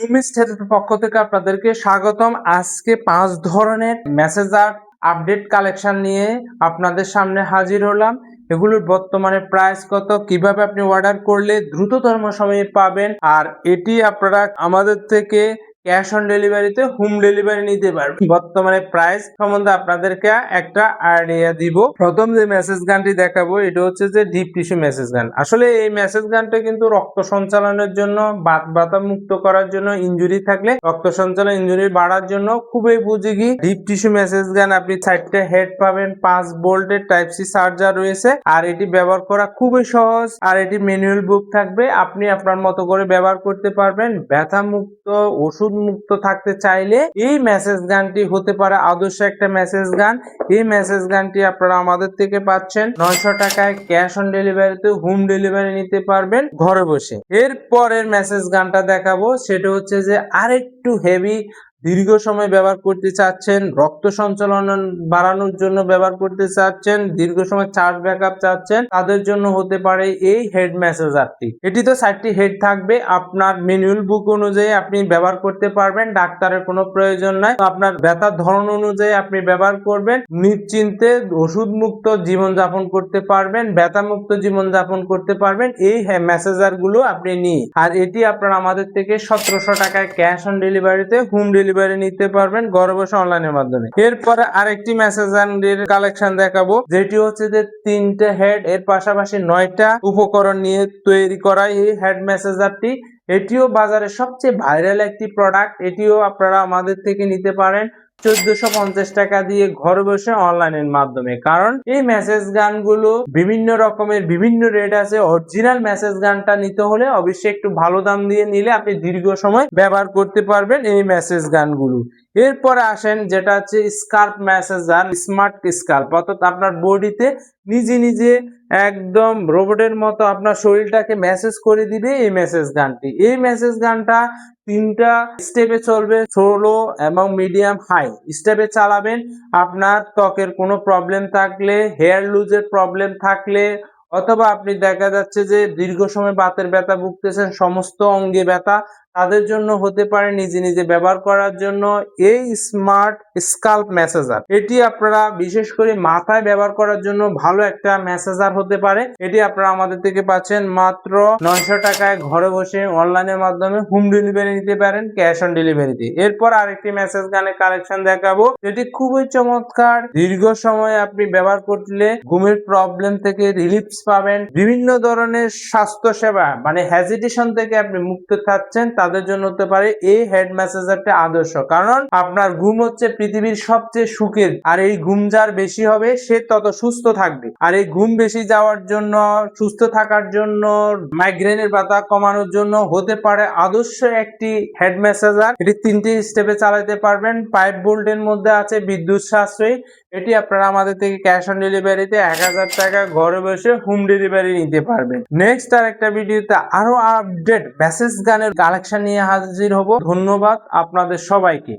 রুমিস্ট হেলথের পক্ষ থেকে আপনাদেরকে স্বাগতম। আজকে 5 ধরনের মেসেজার আপডেট কালেকশন নিয়ে আপনাদের সামনে হাজির হলাম। এগুলোর বর্তমানে প্রাইস কত, কিভাবে আপনি অর্ডার করলে দ্রুততম সময়ে পাবেন, আর এটি আপনারা আমাদের থেকে ক্যাশ অন ডেলিভারিতে হোম ডেলিভারি নিতে পারবেন। বর্তমানে প্রাইস সম্বন্ধে আপনাদেরকে একটা আইডিয়া দিব। প্রথম যে মেসেজ গানটি দেখাবো এটা হচ্ছে যে ডিপ টিস্যু মেসেজ গান। আসলে এই মেসেজ গানটা কিন্তু রক্ত সঞ্চালনের জন্য, বাত ব্যথা মুক্ত করার জন্য, ইনজুরি থাকলে রক্ত সঞ্চালন ইনজুরি বাড়ার জন্য খুবই উপযোগী। ডিপ টিস্যু মেসেজ গান। আপনি 4টে হেড পাবেন, 5 ভোল্টের টাইপ সি চার্জার রয়েছে, আর এটি ব্যবহার করা খুবই সহজ। আর এটি ম্যানুয়াল বুক থাকবে, আপনি আপনার মতো করে ব্যবহার করতে পারবেন। ব্যথা মুক্ত, ওষুধ মুক্ত থাকতে চাইলে এই মেসেজ গানটি হতে পারে আদর্শ একটা মেসেজ গান। এই মেসেজ গানটি আপনারা আমাদের থেকে পাচ্ছেন 900 টাকায় ক্যাশ অন ডেলিভারিতে হোম ডেলিভারি নিতে পারবেন ঘরে বসে। এর পরের মেসেজ গানটা দেখাবো, সেটা হচ্ছে যে আরেকটু হেভি, দীর্ঘ সময় ব্যবহার করতে চাচ্ছেন, রক্ত সঞ্চালন বাড়ানোর জন্য ব্যবহার করতে চাচ্ছেন, দীর্ঘ সময় চার্জ ব্যাকআপ চাচ্ছেন, তাদের জন্য হতে পারে এই হেড মেসেজারটি। এটি তো 4টি হেড থাকবে, আপনার ম্যানুয়াল বুক অনুযায়ী আপনি ব্যবহার করতে পারবেন, ডাক্তারের কোনো প্রয়োজন নাই। আপনার ব্যথার ধরন অনুযায়ী আপনি ব্যবহার করবেন, নিশ্চিন্তে ওষুধ মুক্ত জীবন যাপন করতে পারবেন, ব্যথা মুক্ত জীবন যাপন করতে পারবেন এই মেসেজার গুলো আপনি নিয়ে। আর এটি আপনারা আমাদের থেকে 1700 টাকায় ক্যাশ অন ডেলিভারিতে হোম ডেলিভারি নিতে পারবেন ঘরে বসে অনলাইনের মাধ্যমে। এরপরে আরেকটি মেসেজারের কালেকশন দেখাবো, যেটি হচ্ছে যে 3টে হেড এর পাশাপাশি 9টা উপকরণ নিয়ে তৈরি করা এই হেড মেসেজারটি। এটিও বাজারে সবচেয়ে ভাইরাল একটি প্রোডাক্ট। এটিও আপনারা আমাদের থেকে নিতে পারেন 1450 টাকা দিয়ে ঘরে বসে অনলাইনের মাধ্যমে। কারণ এই মেসেজ গানগুলো বিভিন্ন রকমের, বিভিন্ন রেট আছে। অরিজিনাল মেসেজ গানটা নিতে হলে অবশ্যই একটু ভালো দাম দিয়ে নিলে আপনি দীর্ঘ সময় ব্যবহার করতে পারবেন এই মেসেজ গানগুলো। এরপরে আসেন যেটা হচ্ছে স্কাল্প মেসেজার, স্মার্ট স্কাল্প, অর্থাৎ আপনার বডিতে নিজে নিজে একদম রোবটের মতো আপনার শরীরটাকে মেসেজ করে দিবে এই মেসেজ গানটি। এই মেসেজ গানটা 3টা স্টেপে চলবে, স্লো এবং মিডিয়াম হাই স্টেপে চালাবেন। আপনার ত্বকের কোনো প্রবলেম থাকলে, হেয়ার লুজের প্রবলেম থাকলে, অথবা আপনি দেখা যাচ্ছে যে দীর্ঘ সময় বাতের ব্যথা ভুগতেছেন, সমস্ত অঙ্গে ব্যথা, তাদের জন্য হতে পারে নিজে নিজে ব্যবহার করার জন্য এই স্মার্ট স্কাল্প মেসেজার। এটি আপনারা বিশেষ করে মাথায় ব্যবহার করার জন্য ভালো একটা মেসেজার হতে পারে। এটি আপনারা আমাদের থেকে পাচ্ছেন মাত্র 900 টাকায় ঘরে বসে অনলাইনের মাধ্যমে হোম ডেলিভারি নিতে পারেন ক্যাশ অন ডেলিভারিতে। এরপর আরেকটি মেসেজ গানের কালেকশন দেখাবো, যেটি খুবই চমৎকার। দীর্ঘ সময় আপনি ব্যবহার করলে ঘুমের প্রবলেম থেকে রিলিফ পাবেন, বিভিন্ন ধরনের স্বাস্থ্য সেবা মানে হেজিটেশন থেকে আপনি মুক্ত থাকছেন, তাদের জন্য হতে পারে এই হেড মেসেজারটা আদর্শ। কারণ আপনার ঘুম হচ্ছে পৃথিবীর সবচেয়ে সুখের, আর এই ঘুম যার বেশি হবে সে তত সুস্থ থাকবে। আর এই ঘুম বেশি যাওয়ার জন্য, সুস্থ থাকার জন্য, মাইগ্রেনের ব্যথা কমানোর জন্য হতে পারে আদর্শ একটি হেড মেসেজার। এটি 3টি স্টেপে চালাতে পারবেন, 5 ভোল্টের মধ্যে আছে, বিদ্যুৎ সাশ্রয়ী। এটি আপনারা আমাদের থেকে ক্যাশ অন ডেলিভারিতে 1000 টাকা ঘরে বসে হোম ডেলিভারি নিতে পারবেন। নেক্সট আর একটা ভিডিওতে আরো আপডেট মেসেজ গানের কালেকশন নিয়ে হাজির হব। ধন্যবাদ আপনাদের সবাইকে।